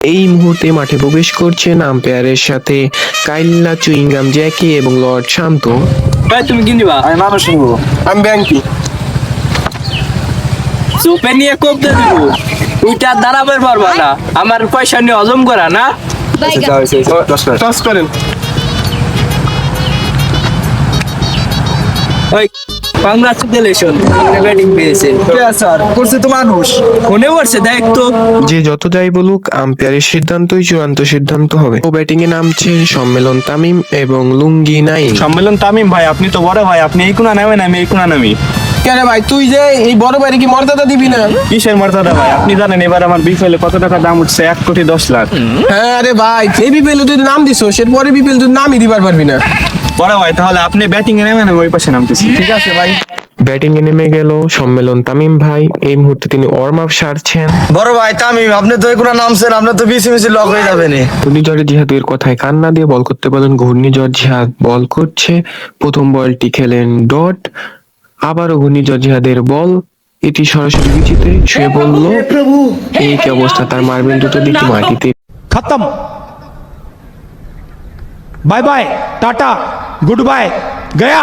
এই মুহূর্তে মাঠে প্রবেশ করছেন আম্পায়ারের সাথে কাইল্লা চুইংগাম জ্যাকি এবং লর্ড শান্ত। ভাই তুমি কি নিবা? আমি মানুষ নিবো। আমি ব্যাংকি। চোপে নিয়ে কোপ দিয়ে দিব, ওইটা দাঁড়াবার পারবা না। আমার পয়সা নিয়ে হজম করা না। টস করেন। ওই কংগ্রাচুলেশন, আপনি ব্যাটিং পেয়েছেন। স্যার করছে তো মানুষ। মনে পড়ছে দেখ তো। যে যত যাই বলুক আম্পায়ারের সিদ্ধান্তই চূড়ান্ত সিদ্ধান্ত হবে। ও ব্যাটিং এ নামছে সম্মেলন তামিম এবং লুঙ্গি নাইম। সম্মেলন তামিম ভাই, আপনি তো বড় ভাই, আপনি এই কোনা নামেন, আমি এই কোনা নামি। কেন ভাই তুই যে এই বড় বাইরে কি মর্যাদা দিবি না? কিসের মর্যাদা ভাই? আপনি জানেন এবার আমার বিপিএল কত টাকা দাম উঠছে? 1,10,00,000। হ্যাঁ রে ভাই, এই বিপিএল তুই নাম দিছো, এরপরে বিপিএল তুই নামই দিবার পারবি না। বড় ভাই তাহলে আপনি ব্যাটিং এ নেমেন, আমি ওই পাশে নামতেছি। ঠিক আছে ভাই। ব্যাটিং এ নেমে গেল সম্মেলন তামিম ভাই। এই মুহূর্তে তিনি ওয়ার্ম আপ সারছেন। বড় ভাই তামিম, আপনি তো এগুলো নামছেন, আপনি তো বিসি মিসি লক হয়ে যাবেন। ঘূর্ণিঝড় জিহাদের কথায় কান না দিয়ে বল করতে বলেন ঘূর্ণিঝড় জিহাদ। বল করছে, প্রথম বলটি খেলেন ডট, আবারও ঘূর্ণিঝড় জিহাদের বল, এটি সরাসরি বিচিতে ছুঁয়ে পড়ল। এই কি অবস্থা, তার মারবেন দুটো দিকে মাটিতে। खत्म। बाय बाय, टाटा, गुड बाय, गया।